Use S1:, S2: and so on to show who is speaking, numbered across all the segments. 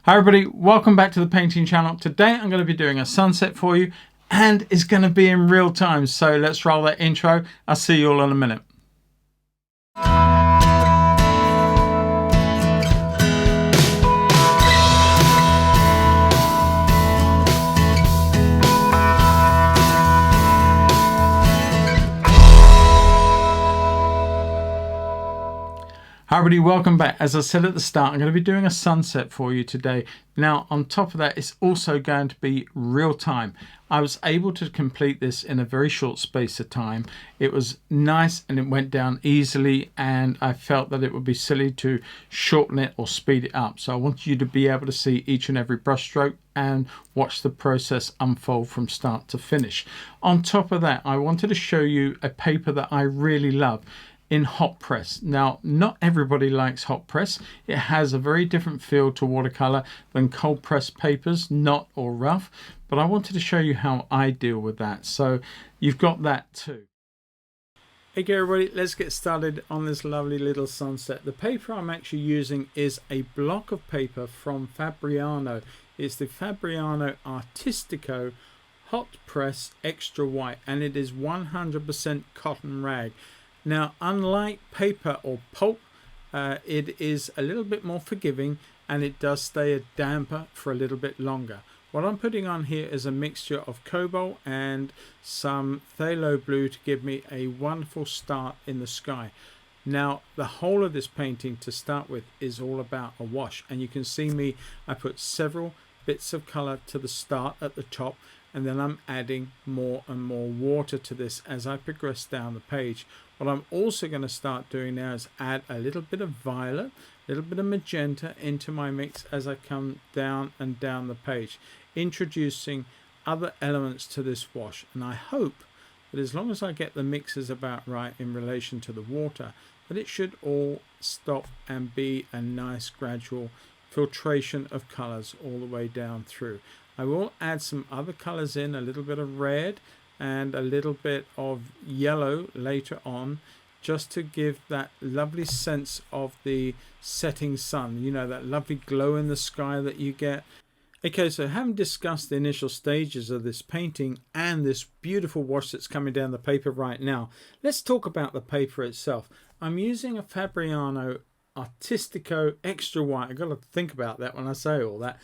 S1: Hi everybody, welcome back to the painting channel. Today I'm going to be doing a sunset for you and it's going to be in real time. So let's roll that intro. I'll see you all in a minute. Hi everybody, welcome back. As I said at the start, I'm going to be doing a sunset for you today. Now on top of that, it's also going to be real time. I was able to complete this in a very short space of time. It was nice and it went down easily, and I felt that it would be silly to shorten it or speed it up. So I want you to be able to see each and every brush stroke and watch the process unfold from start to finish. On top of that, I wanted to show you a paper that I really love in hot press. Now, not everybody likes hot press. It has a very different feel to watercolor than cold press papers, not or rough, but I wanted to show you how I deal with that. So you've got that too. Okay everybody, let's get started on this lovely little sunset. The paper I'm actually using is a block of paper from Fabriano. It's the Fabriano Artistico hot press extra white, and it is 100% cotton rag. Now, unlike paper or pulp, it is a little bit more forgiving and it does stay a damper for a little bit longer. What I'm putting on here is a mixture of cobalt and some phthalo blue to give me a wonderful start in the sky. Now, the whole of this painting to start with is all about a wash, and you can see me, I put several bits of color to the start at the top, and then I'm adding more and more water to this as I progress down the page. What I'm also going to start doing now is add a little bit of violet, a little bit of magenta into my mix as I come down and down the page, introducing other elements to this wash. And I hope that as long as I get the mixes about right in relation to the water, that it should all stop and be a nice gradual filtration of colors all the way down through. I will add some other colors in, a little bit of red and a little bit of yellow later on, just to give that lovely sense of the setting sun, you know, that lovely glow in the sky that you get. Okay, so having discussed the initial stages of this painting and this beautiful wash that's coming down the paper right now, let's talk about the paper itself. I'm using a Fabriano Artistico extra white. I've got to think about that when I say all that.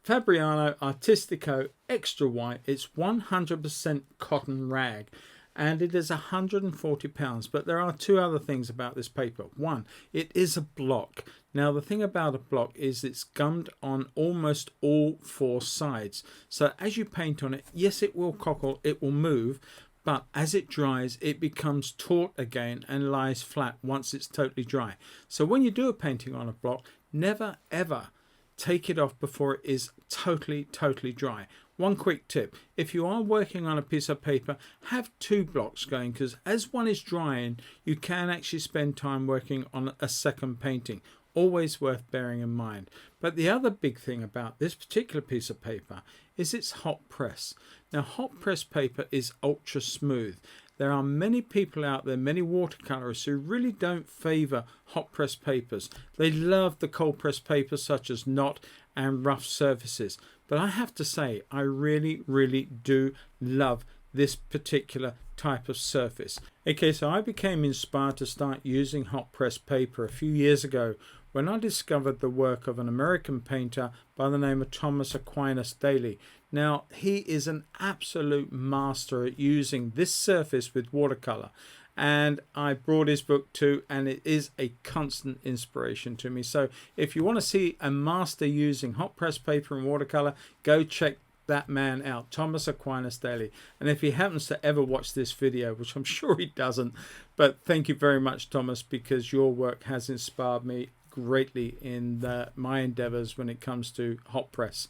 S1: Fabriano Artistico extra white. It's 100% cotton rag and it is 140 pounds. But there are two other things about this paper. One, it is a block. Now the thing about a block is it's gummed on almost all four sides. So as you paint on it, yes, it will cockle, it will move, but as it dries, it becomes taut again and lies flat once it's totally dry. So when you do a painting on a block, never ever take it off before it is totally dry. One quick tip: if you are working on a piece of paper, have two blocks going, because as one is drying, you can actually spend time working on a second painting. Always worth bearing in mind. But the other big thing about this particular piece of paper is its hot press. Now, hot press paper is ultra smooth. There are many people out there, many watercolorists, who really don't favor hot press papers. They love the cold press papers such as knot and rough surfaces. But I have to say, I really do love this particular type of surface. Okay, so I became inspired to start using hot press paper a few years ago when I discovered the work of an American painter by the name of Thomas Aquinas Daly. Now, he is an absolute master at using this surface with watercolor, and I brought his book too, and it is a constant inspiration to me. So if you want to see a master using hot press paper and watercolor, go check that man out, Thomas Aquinas Daly. And if he happens to ever watch this video, which I'm sure he doesn't, but thank you very much, Thomas, because your work has inspired me greatly in my endeavors when it comes to hot press.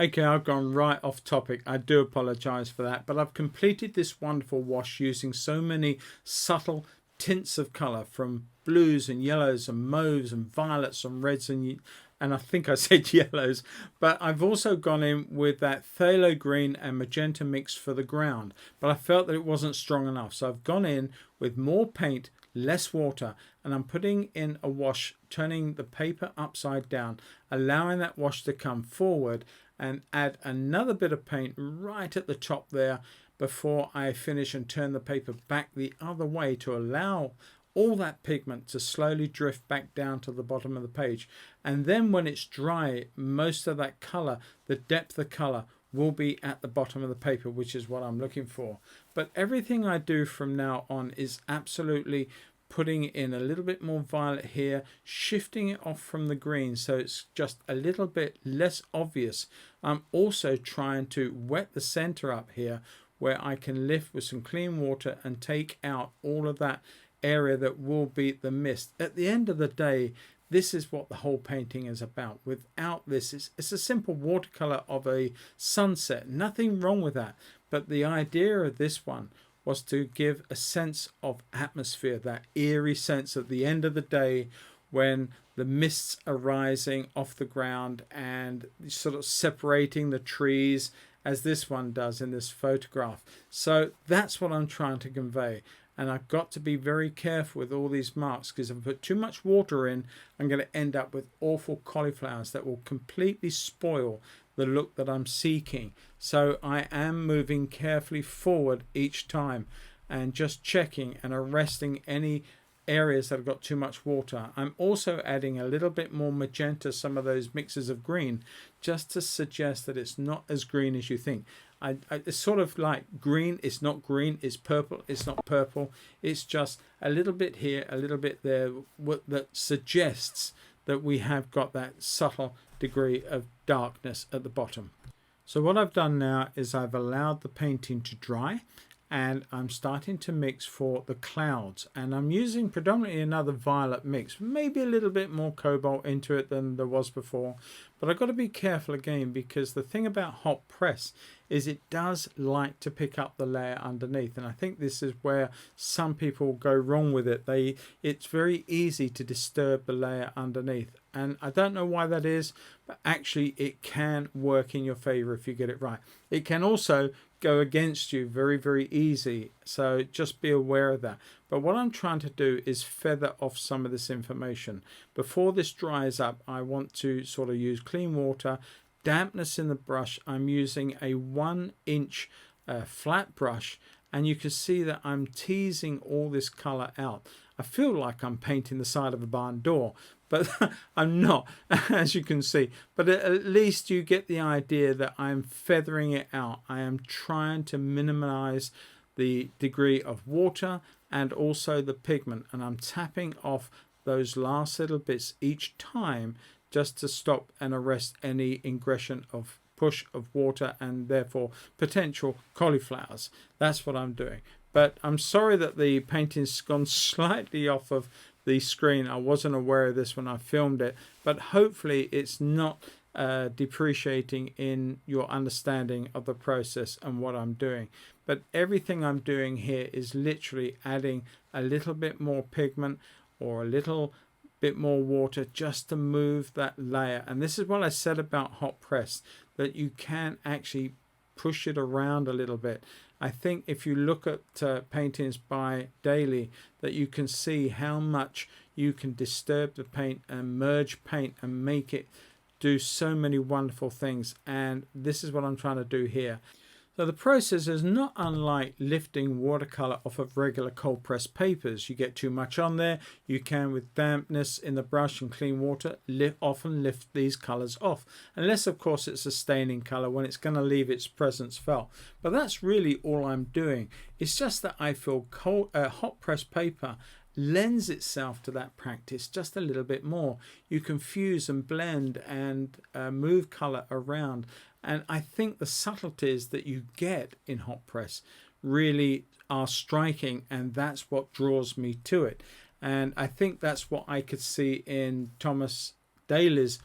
S1: Okay, I've gone right off topic. I do apologize for that, but I've completed this wonderful wash using so many subtle tints of color, from blues and yellows and mauves and violets and reds and I think I said yellows, but I've also gone in with that phthalo green and magenta mix for the ground, but I felt that it wasn't strong enough, so I've gone in with more paint, less water, and I'm putting in a wash, turning the paper upside down, allowing that wash to come forward, and add another bit of paint right at the top there before I finish and turn the paper back the other way to allow all that pigment to slowly drift back down to the bottom of the page. And then when it's dry, most of that color, the depth of color, will be at the bottom of the paper, which is what I'm looking for. But everything I do from now on is absolutely putting in a little bit more violet here, shifting it off from the green so it's just a little bit less obvious. I'm also trying to wet the center up here where I can lift with some clean water and take out all of that area that will be the mist. At the end of the day, this is what the whole painting is about. Without this, it's a simple watercolor of a sunset. Nothing wrong with that. But the idea of this one was to give a sense of atmosphere, that eerie sense at the end of the day when the mists are rising off the ground and sort of separating the trees as this one does in this photograph. So that's what I'm trying to convey. And I've got to be very careful with all these marks, because if I put too much water in, I'm going to end up with awful cauliflowers that will completely spoil the look that I'm seeking. So I am moving carefully forward each time and just checking and arresting any areas that have got too much water. I'm also adding a little bit more magenta, some of those mixes of green, just to suggest that it's not as green as you think. It's sort of like green, it's not green, it's purple, it's not purple. It's just a little bit here, a little bit there, that suggests that we have got that subtle degree of darkness at the bottom. So what I've done now is I've allowed the painting to dry, and I'm starting to mix for the clouds, and I'm using predominantly another violet mix, maybe a little bit more cobalt into it than there was before. But I've got to be careful again, because the thing about hot press is it does like to pick up the layer underneath, and I think this is where some people go wrong with it. It's very easy to disturb the layer underneath, and I don't know why that is, but actually it can work in your favor if you get it right. It can also go against you very, very easy, so just be aware of that. But what I'm trying to do is feather off some of this information. Before this dries up, I want to sort of use clean water, dampness in the brush. I'm using a 1-inch flat brush, and you can see that I'm teasing all this color out. I feel like I'm painting the side of a barn door, but I'm not, as you can see. But at least you get the idea that I'm feathering it out. I am trying to minimize the degree of water and also the pigment, and I'm tapping off those last little bits each time just to stop and arrest any ingression of push of water and therefore potential cauliflowers. That's what I'm doing. But I'm sorry that the painting's gone slightly off of the screen. I wasn't aware of this when I filmed it, but hopefully it's not depreciating in your understanding of the process and what I'm doing. But everything I'm doing here is literally adding a little bit more pigment or a little bit more water just to move that layer. And this is what I said about hot press, that you can actually push it around a little bit. I think if you look at paintings by Daly, that you can see how much you can disturb the paint and merge paint and make it do so many wonderful things. And this is what I'm trying to do here. So the process is not unlike lifting watercolor off of regular cold press papers. You get too much on there, you can, with dampness in the brush and clean water, often lift these colors off, unless of course it's a staining color when it's going to leave its presence felt. But that's really all I'm doing. It's just that I feel hot press paper lends itself to that practice just a little bit more. You can fuse and blend and move color around, and I think the subtleties that you get in hot press really are striking, and that's what draws me to it. And I think that's what I could see in Thomas Daly's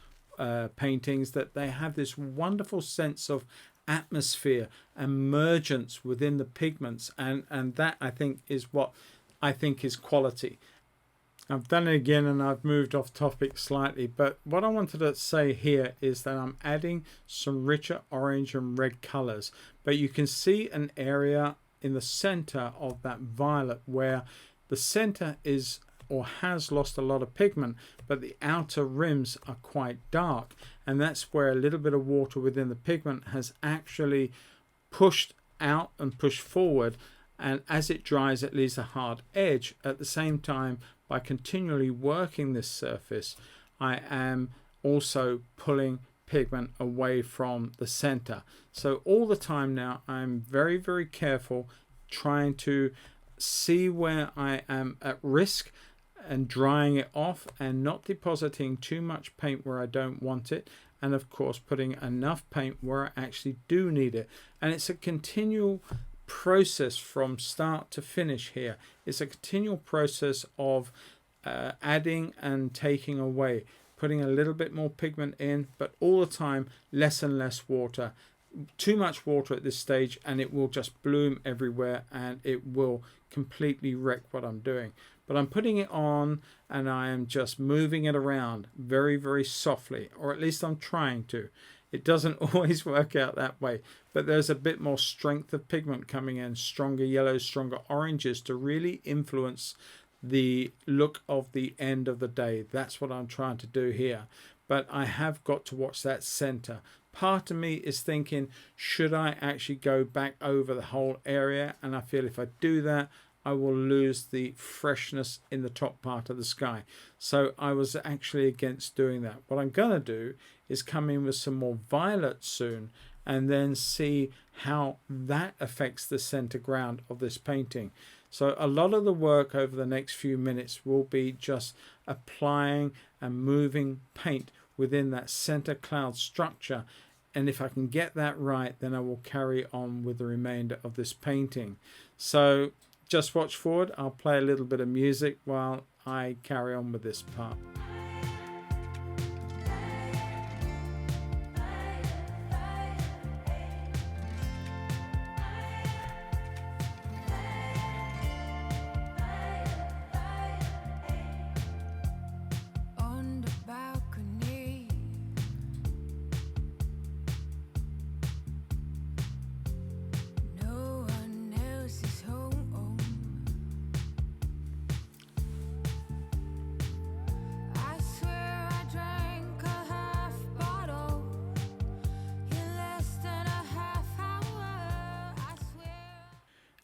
S1: paintings, that they have this wonderful sense of atmosphere, emergence within the pigments, and that I think is what I think is quality. I've done it again and I've moved off topic slightly, but what I wanted to say here is that I'm adding some richer orange and red colors, but you can see an area in the center of that violet where the center is or has lost a lot of pigment, but the outer rims are quite dark, and that's where a little bit of water within the pigment has actually pushed out and pushed forward, and as it dries it leaves a hard edge. At the same time, by continually working this surface, I am also pulling pigment away from the center. So all the time now I'm very, very careful, trying to see where I am at risk and drying it off and not depositing too much paint where I don't want it, and of course putting enough paint where I actually do need it. And it's a continual process from start to finish here. It's a continual process of adding and taking away, putting a little bit more pigment in, but all the time less and less water. Too much water at this stage and it will just bloom everywhere and it will completely wreck what I'm doing. But I'm putting it on and I am just moving it around very, very softly, or at least I'm trying to. It doesn't always work out that way, but there's a bit more strength of pigment coming in, stronger yellows, stronger oranges, to really influence the look of the end of the day. That's what I'm trying to do here. But I have got to watch that center. Part of me is thinking, should I actually go back over the whole area? And I feel if I do that, I will lose the freshness in the top part of the sky. So I was actually against doing that. What I'm going to do is come in with some more violet soon and then see how that affects the center ground of this painting. So a lot of the work over the next few minutes will be just applying and moving paint within that center cloud structure. And if I can get that right, then I will carry on with the remainder of this painting. So just watch forward. I'll play a little bit of music while I carry on with this part.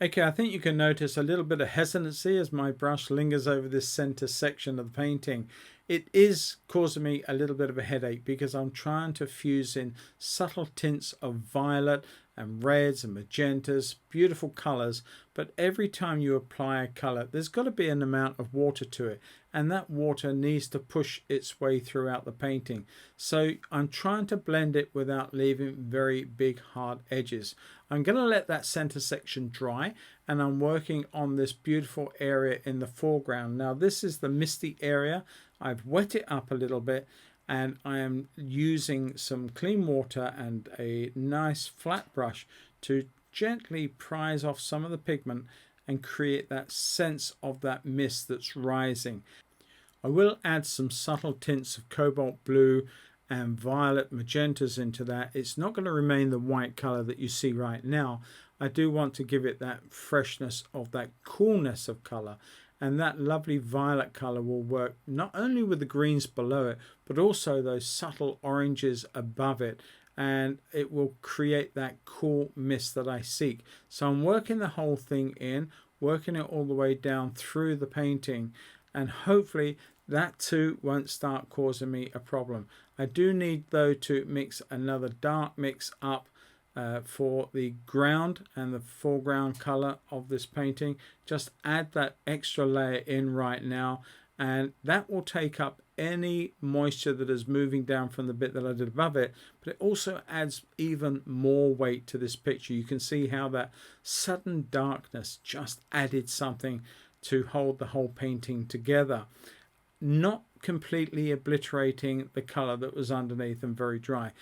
S1: Okay, I think you can notice a little bit of hesitancy as my brush lingers over this center section of the painting. It is causing me a little bit of a headache because I'm trying to fuse in subtle tints of violet and reds and magentas, beautiful colors, but every time you apply a color, there's got to be an amount of water to it, and that water needs to push its way throughout the painting. So I'm trying to blend it without leaving very big hard edges. I'm going to let that center section dry, and I'm working on this beautiful area in the foreground. Now this is the misty area. I've wet it up a little bit, and I am using some clean water and a nice flat brush to gently prise off some of the pigment and create that sense of that mist that's rising. I will add some subtle tints of cobalt blue and violet magentas into that. It's not going to remain the white color that you see right now. I do want to give it that freshness of that coolness of color, and that lovely violet color will work not only with the greens below it, but also those subtle oranges above it, and it will create that cool mist that I seek. So I'm working the whole thing in, working it all the way down through the painting, and hopefully that too won't start causing me a problem. I do need though to mix another dark mix up for the ground and the foreground color of this painting. Just add that extra layer in right now, and that will take up any moisture that is moving down from the bit that I did above it, but it also adds even more weight to this picture. You can see how that sudden darkness just added something to hold the whole painting together, not completely obliterating the color that was underneath and very dry.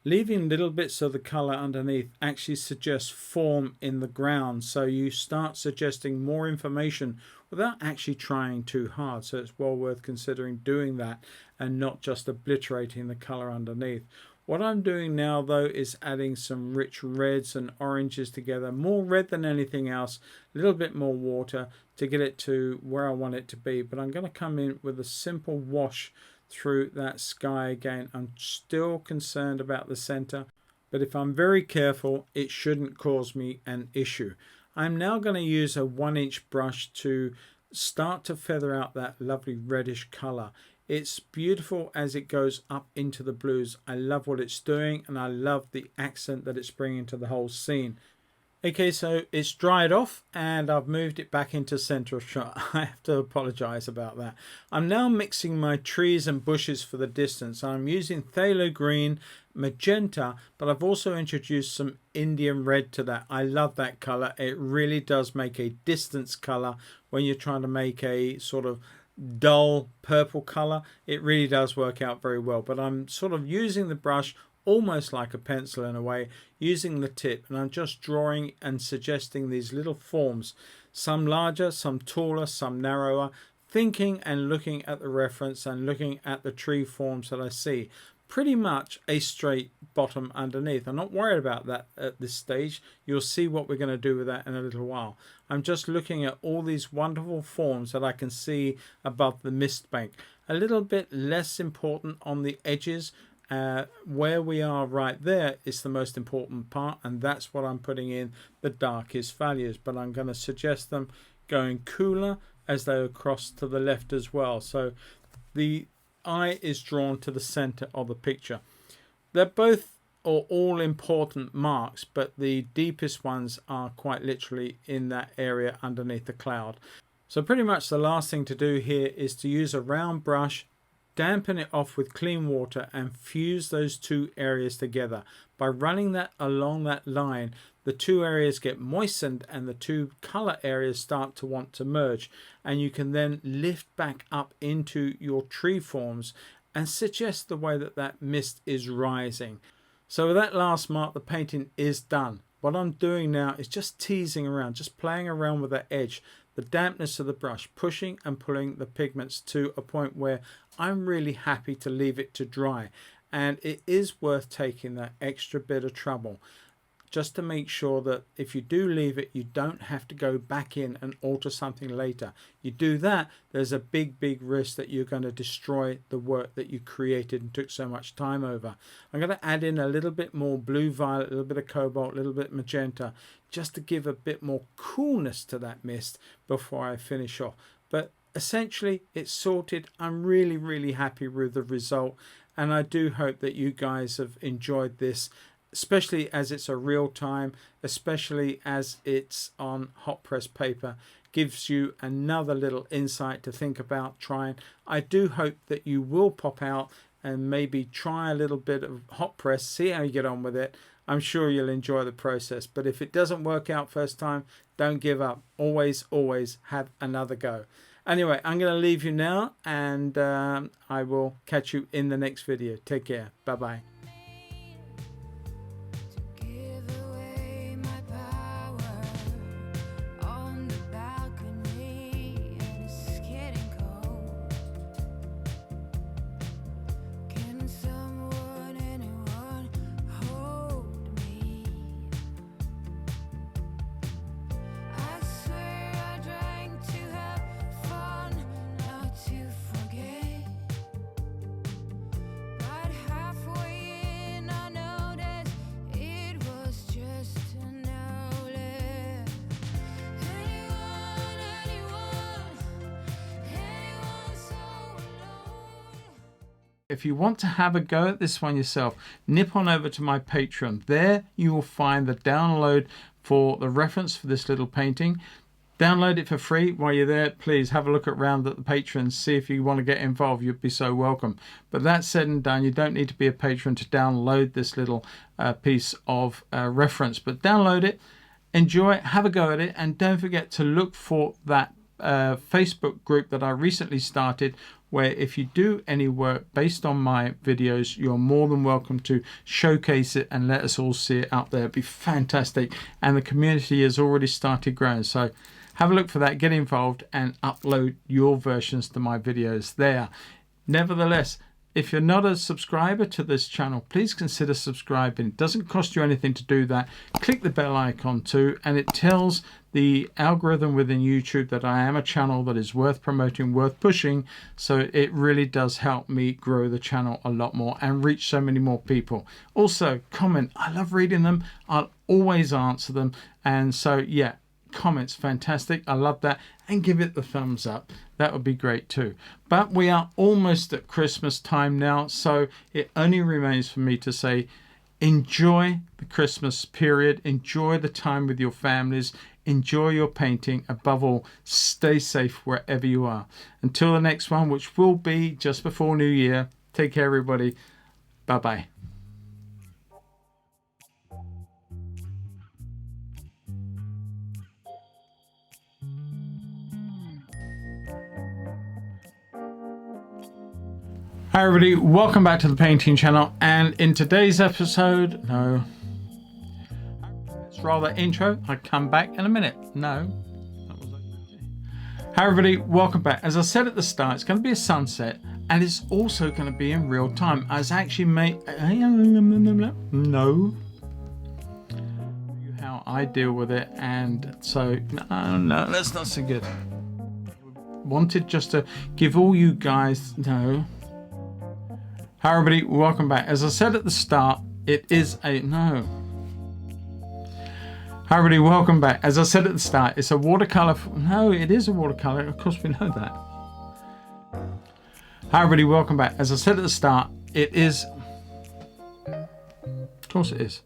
S1: Leaving little bits of the color underneath actually suggests form in the ground, so you start suggesting more information without actually trying too hard. So it's well worth considering doing that and not just obliterating the color underneath. What I'm doing now though is adding some rich reds and oranges together, more red than anything else, a little bit more water to get it to where I want it to be. But I'm going to come in with a simple wash through that sky again. I'm still concerned about the center, but if I'm very careful, it shouldn't cause me an issue. I'm now going to use a 1-inch brush to start to feather out that lovely reddish color. It's beautiful as it goes up into the blues. I love what it's doing, and I love the accent that it's bringing to the whole scene. Okay, so it's dried off and I've moved it back into center of shot. I have to apologize about that. I'm now mixing my trees and bushes for the distance. I'm using phthalo green, magenta, but I've also introduced some Indian red to that. I love that color. It really does make a distance color when you're trying to make a sort of dull purple color. It really does work out very well, but I'm sort of using the brush almost like a pencil in a way, using the tip, and I'm just drawing and suggesting these little forms, some larger, some taller, some narrower, thinking and looking at the reference and looking at the tree forms that I see. Pretty much a straight bottom underneath. I'm not worried about that at this stage. You'll see what we're going to do with that in a little while. I'm just looking at all these wonderful forms that I can see above the mist bank. A little bit less important on the edges. Where we are right there is the most important part, and that's what I'm putting in the darkest values, but I'm going to suggest them going cooler as they cross to the left as well, so the eye is drawn to the center of the picture. They're both or all important marks, but the deepest ones are quite literally in that area underneath the cloud. So pretty much the last thing to do here is to use a round brush, dampen it off with clean water, and fuse those two areas together. By running that along that line, the two areas get moistened and the two color areas start to want to merge, and you can then lift back up into your tree forms and suggest the way that that mist is rising. So with that last mark, the painting is done. What I'm doing now is just teasing around, just playing around with that edge, the dampness of the brush, pushing and pulling the pigments to a point where I'm really happy to leave it to dry. And it is worth taking that extra bit of trouble just to make sure that if you do leave it, you don't have to go back in and alter something later. You do that, there's a big risk that you're going to destroy the work that you created and took so much time over. I'm going to add in a little bit more blue violet, a little bit of cobalt, a little bit magenta, just to give a bit more coolness to that mist before I finish off. But essentially it's sorted. I'm really happy with the result, and I do hope that you guys have enjoyed this, especially as it's a real time, especially as it's on hot press paper. Gives you another little insight to think about trying. I do hope that you will pop out and maybe try a little bit of hot press, see how you get on with it. I'm sure you'll enjoy the process, but if it doesn't work out first time, don't give up. Always have another go. Anyway, I'm going to leave you now, and I will catch you in the next video. Take care. Bye bye. If you want to have a go at this one yourself, nip on over to my Patreon. There you will find the download for the reference for this little painting. Download it for free. While you're there, please have a look around at the Patreon, see if you want to get involved. You'd be so welcome. But that said and done, you don't need to be a patron to download this little piece of reference. But download it, enjoy it, have a go at it, and don't forget to look for that Facebook group that I recently started, where if you do any work based on my videos, you're more than welcome to showcase it and let us all see it out there. It'd be fantastic, and the community has already started growing, so have a look for that, get involved, and upload your versions to my videos there. Nevertheless, if you're not a subscriber to this channel, please consider subscribing. It doesn't cost you anything to do that. Click the bell icon too, and it tells the algorithm within YouTube that I am a channel that is worth promoting, worth pushing. So it really does help me grow the channel a lot more and reach so many more people. Also, comment. I love reading them. I'll always answer them. And so, yeah, comments, fantastic. I love that. And give it the thumbs up. That would be great too. But we are almost at Christmas time now, so it only remains for me to say enjoy the Christmas period, enjoy the time with your families, enjoy your painting. Above all, stay safe wherever you are. Until the next one, which will be just before New Year, take care everybody. Bye bye. Hi everybody, welcome back to the painting channel, and in today's episode, let's roll that intro. I'll come back in a minute. Hi everybody, welcome back. As I said at the start, it's going to be a sunset, and it's also going to be in real time. I was actually how I deal with it, and so no, that's not so good. Wanted just to give all you guys Hi everybody, welcome back. As I said at the start, it is a Hi everybody, welcome back. As I said at the start, it's a watercolor. No, it is a watercolor. Of course we know that. Hi everybody, welcome back. As I said at the start, it is. Of course it is.